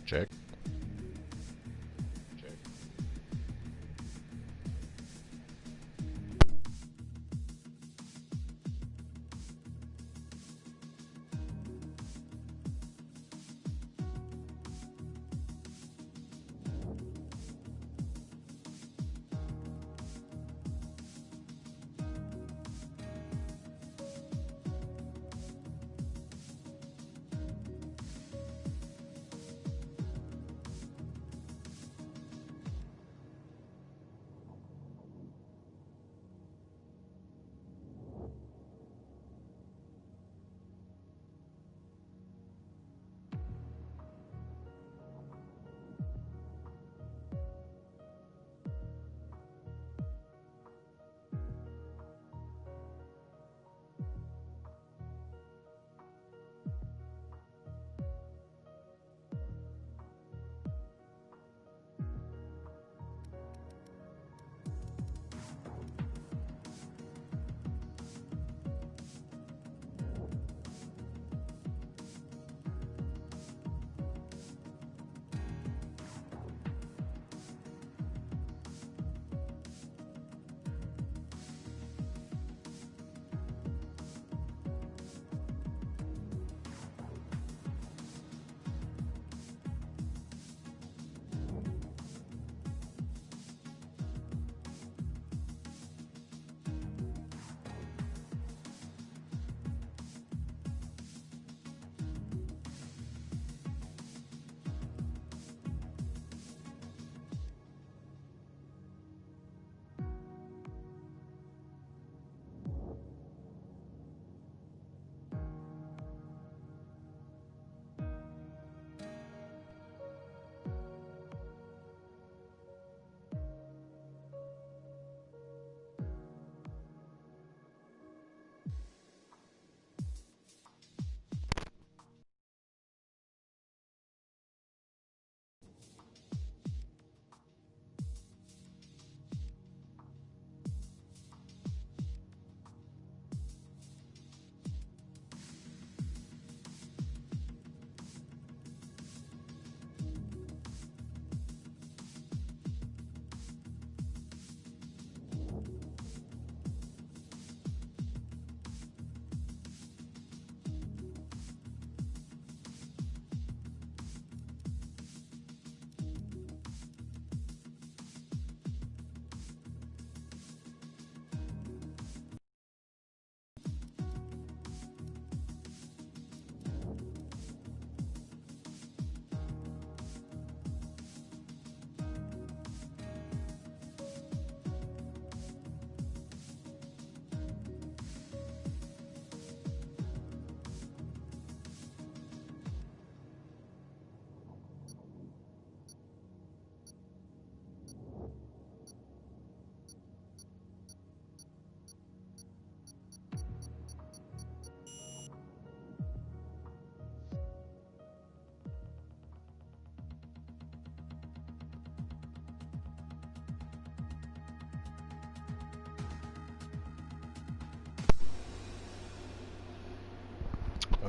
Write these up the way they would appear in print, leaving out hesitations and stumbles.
Check.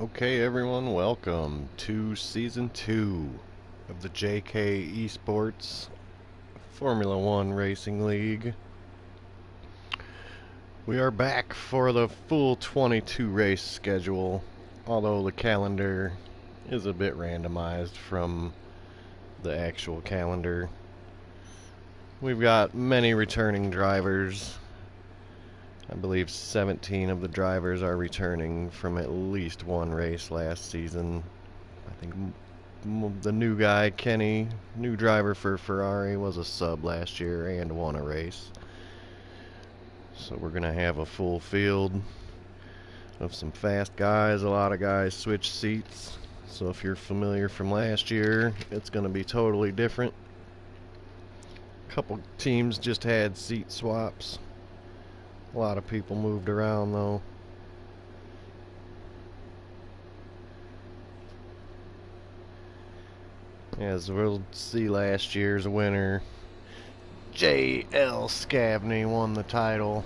Okay, everyone, welcome to Season 2 of the JKeSports Formula One Racing League. We are back for the full 22 race schedule, although the calendar is a bit randomized from the actual calendar. We've got many returning drivers. I believe 17 of the drivers are returning from at least one race last season. I think the new guy, Kenny, new driver for Ferrari, was a sub last year and won a race. So we're going to have a full field of some fast guys. A lot of guys switch seats. So if you're familiar from last year, it's going to be totally different. A couple teams just had seat swaps. A lot of people moved around though. As we'll see, last year's winner, J.L. Scavney, won the title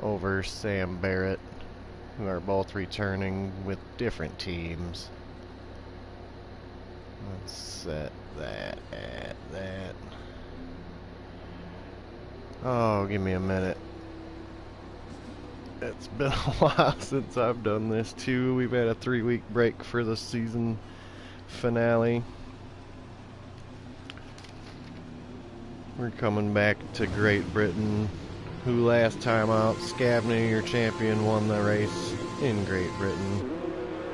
over Sam Barrett, who are both returning with different teams. Set that at that. Oh, give me a minute. It's been a while since I've done this too. We've had a 3-week break for the season finale. We're coming back to Great Britain, who last time out, Scavney, your champion, won the race in Great Britain.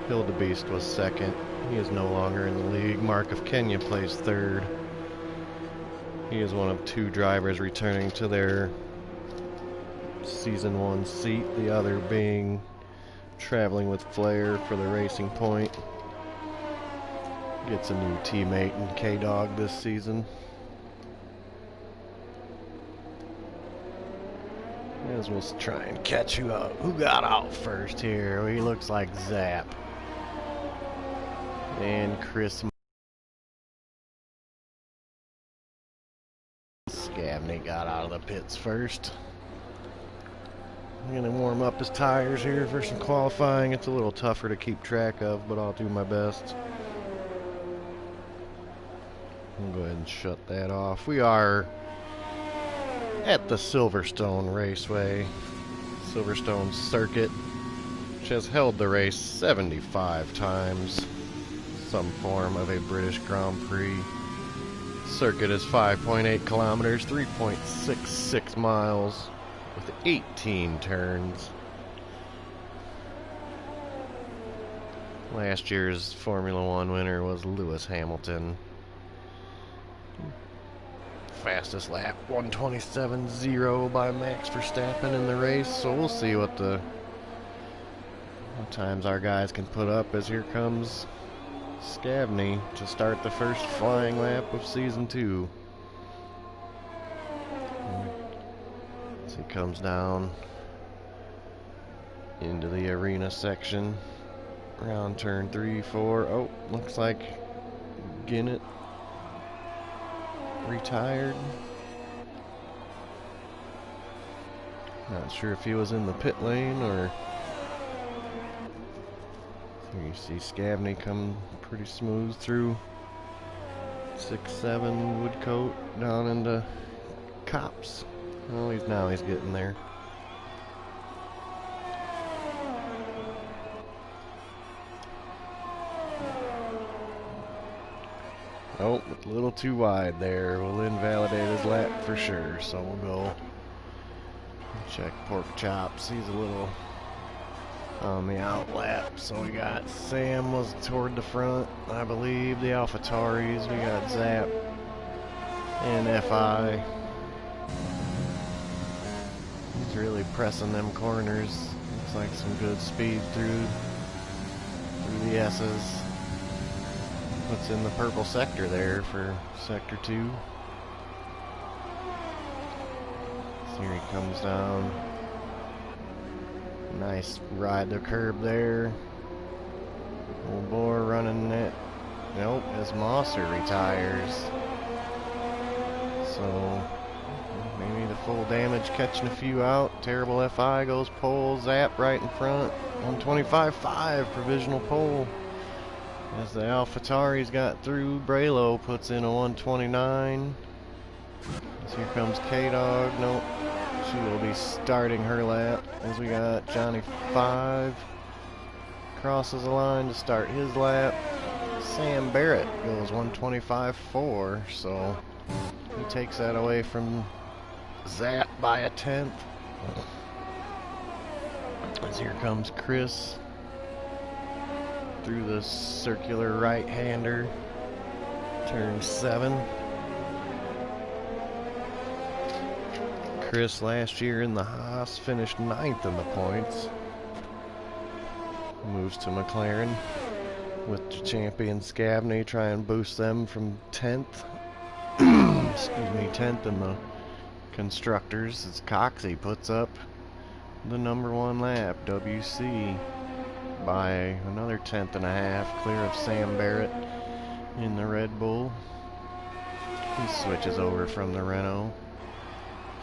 Hildebeest was second. He is no longer in the league. Mark of Kenya plays third. He is one of 2 drivers returning to their Season 1 seat, the other being traveling with Flair for the Racing Point. Gets a new teammate in K-Dog this season. As we'll try and catch who got out first here. He looks like Zap. And Chris Scavney got out of the pits first. I'm gonna warm up his tires here for some qualifying. It's a little tougher to keep track of, but I'll do my best. I'll go ahead and shut that off. We are at the Silverstone Raceway, Silverstone Circuit, which has held the race 75 times, some form of a British Grand Prix. Circuit is 5.8 kilometers, 3.66 miles, with 18 turns. Last year's Formula One winner was Lewis Hamilton. Fastest lap, 1:27.0 by Max Verstappen in the race. So we'll see what times our guys can put up, as here comes Scavney to start the first flying lap of Season 2. As he comes down into the arena section, around turn 3, 4. Oh, looks like Ginnett retired. Not sure if he was in the pit lane or... Here you see Scavney come pretty smooth through 6-7 Woodcote down into Cops. Oh, he's getting there. Oh, a little too wide there. We'll invalidate his lap for sure. So we'll go check Pork Chops. He's a little on the out lap. So we got Sam was toward the front, I believe. The AlphaTauris. We got Zap and FI. He's really pressing them corners. Looks like some good speed through the S's. Puts in the purple sector there for Sector 2. So here he comes down. Nice ride the curb there. Old boy running it. Nope, as Mosser retires. So maybe the full damage catching a few out. Terrible FI goes pole. Zap right in front. 125.5 provisional pole. As the AlphaTauris got through, Braylo puts in a 129. As here comes K-Dog. Nope. She will be starting her lap. As we got Johnny 5. Crosses the line to start his lap. Sam Barrett goes 125.4. So he takes that away from Zap by a 10th. As here comes Chris through the circular right-hander, turn 7. Chris last year in the Haas finished 9th in the points. Moves to McLaren with the champion Scavney, try and boost them from 10th. Excuse me, 10th in the constructors. As Coxey puts up the #1 lap, WC, by another 10.5, clear of Sam Barrett in the Red Bull. He switches over from the Renault.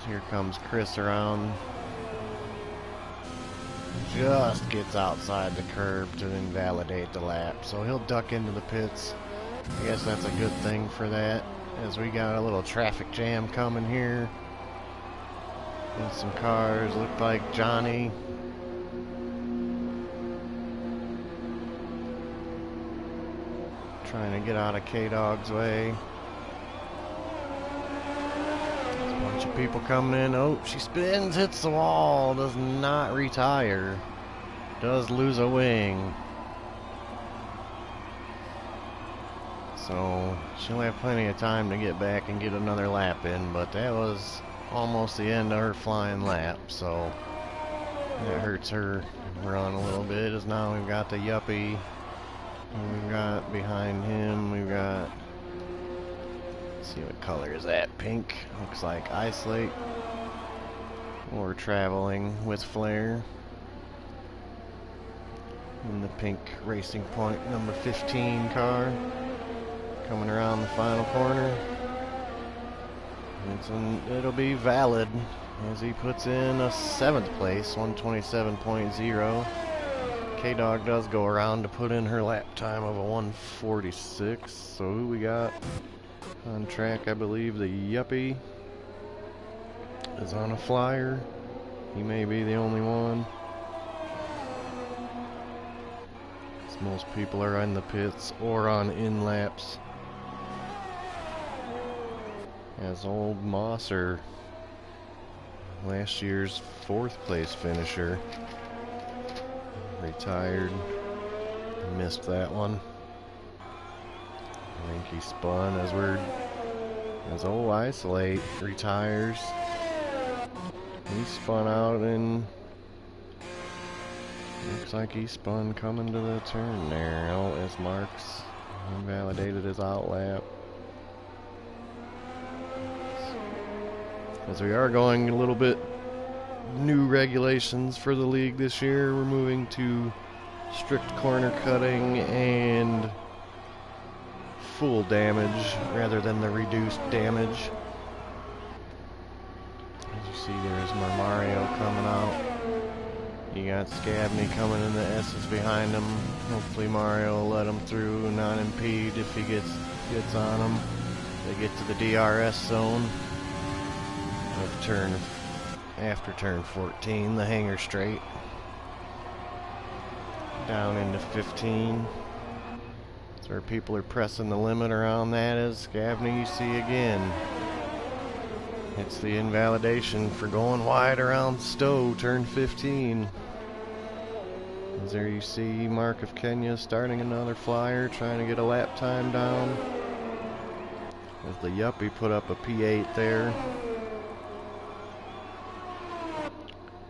So here comes Chris around. Just gets outside the curb to invalidate the lap. So he'll duck into the pits I guess that's a good thing for that, as we got a little traffic jam coming here. And some cars look like Johnny. Trying to get out of K-Dog's way. There's a bunch of people coming in. Oh, she spins, hits the wall, does not retire. Does lose a wing. So she'll have plenty of time to get back and get another lap in, but that was almost the end of her flying lap, so that hurts her run a little bit. As now we've got the Yuppie. We've got behind him, we've got, let's see what color is that, pink, looks like Isolate, or Traveling with Flare, in the pink Racing Point number 15 car, coming around the final corner. It'll be valid as he puts in a 7th place, 127.0. K-Dog does go around to put in her lap time of a 146. So who we got on track? I believe the Yuppie is on a flyer. He may be the only one. Most people are in the pits or on in laps. As old Mosser, last year's 4th place finisher, retired. Missed that one. I think he spun as old Isolate retires. He spun out and looks like he spun coming to the turn there. Oh, as Marks invalidated his outlap. As we are going a little bit new regulations for the league this year, we're moving to strict corner cutting and full damage rather than the reduced damage. As you see, there's Mario coming out. You got Scabney coming in, the S's behind him. Hopefully Mario will let him through, not impede if he gets on him. They get to the DRS zone. After turn 14, the hanger straight. Down into 15. That's where people are pressing the limit around that is Scabney, you see again. It's the invalidation for going wide around Stowe, turn 15. As there you see Mark of Kenya starting another flyer, trying to get a lap time down. As the Yuppie put up a P8 there.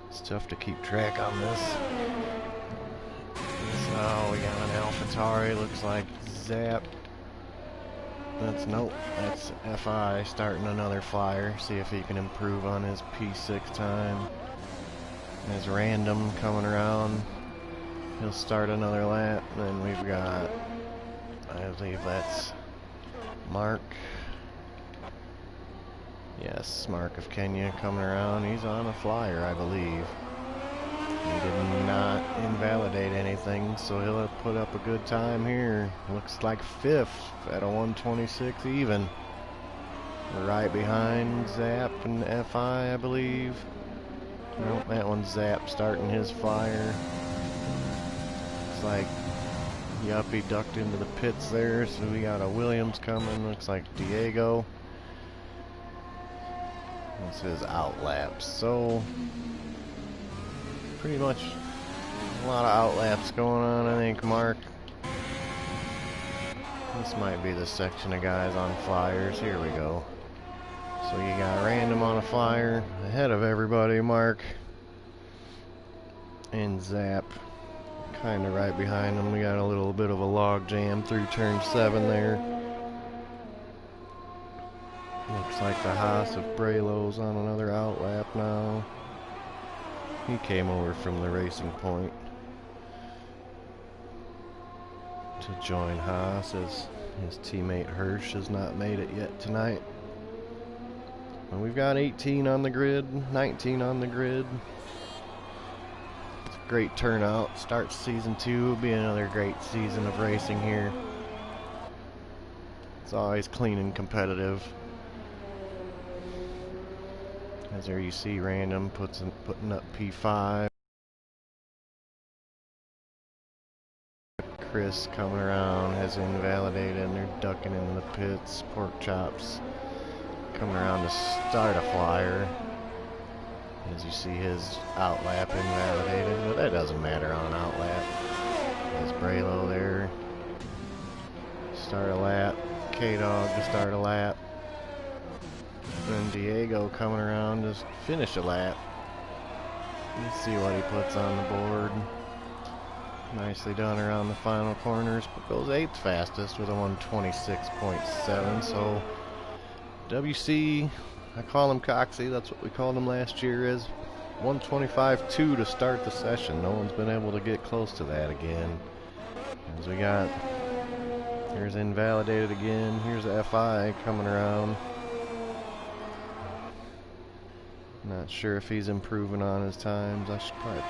It's tough to keep track on this. So we got an AlphaTauri, looks like Zap. That's FI starting another flyer. See if he can improve on his P6 time. There's Random coming around. He'll start another lap. Then we've got, I believe that's Mark. Yes, Mark of Kenya coming around. He's on a flyer, I believe. He did not invalidate anything, so he'll put up a good time here. Looks like 5th at a 126 even. Right behind Zap and FI, I believe. Nope, that one's Zap starting his flyer. Looks like Yuppie ducked into the pits there, so we got a Williams coming. Looks like Diego. This is outlaps, so pretty much a lot of outlaps going on. I think Mark, this might be the section of guys on flyers. Here we go. So you got Random on a flyer ahead of everybody, Mark, and Zap kind of right behind them. We got a little bit of a log jam through turn 7 there. Looks like the Haas of Brelo's on another outlap now. He came over from the Racing Point to join Haas, as his teammate Hirsch has not made it yet tonight. And we've got 18 on the grid, 19 on the grid. It's a great turnout. Starts season 2. Will be another great season of racing here. It's always clean and competitive. As there you see Random putting up P5. Chris coming around has invalidated and they're ducking into the pits. Pork Chops coming around to start a flyer. As you see his outlap invalidated, but that doesn't matter on outlap. There's Braylo there. Start a lap. K-Dog to start a lap. And Diego coming around to finish a lap. Let's see what he puts on the board. Nicely done around the final corners, but goes 8th fastest with a 126.7. So WC, I call him Coxie, that's what we called him last year, is 125.2 to start the session. No one's been able to get close to that again. As we got, here's invalidated again. Here's FI coming around. Not sure if he's improving on his times. I should probably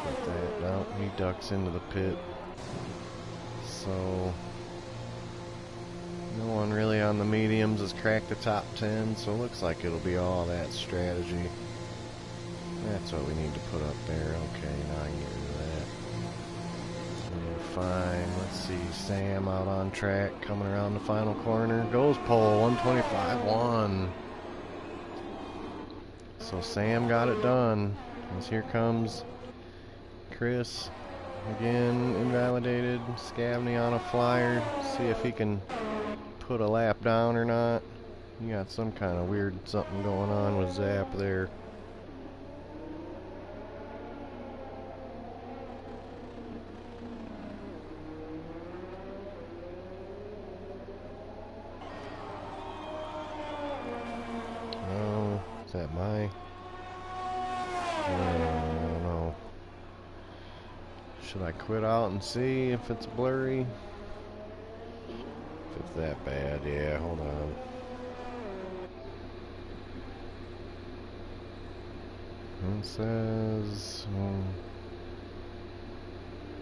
put that. No, he ducks into the pit. So no one really on the mediums has cracked the top 10, so it looks like it'll be all that strategy. That's what we need to put up there. Okay, now I can get rid of that. Fine. Let's see. Sam out on track, coming around the final corner. Goes pole, 125.1. So Sam got it done. As here comes Chris. Again, invalidated. Scavney on a flyer. See if he can put a lap down or not. You got some kind of weird something going on with Zap there. Oh, is that my? I don't know. Should I quit out and see if it's blurry? If it's that bad, yeah, hold on. It says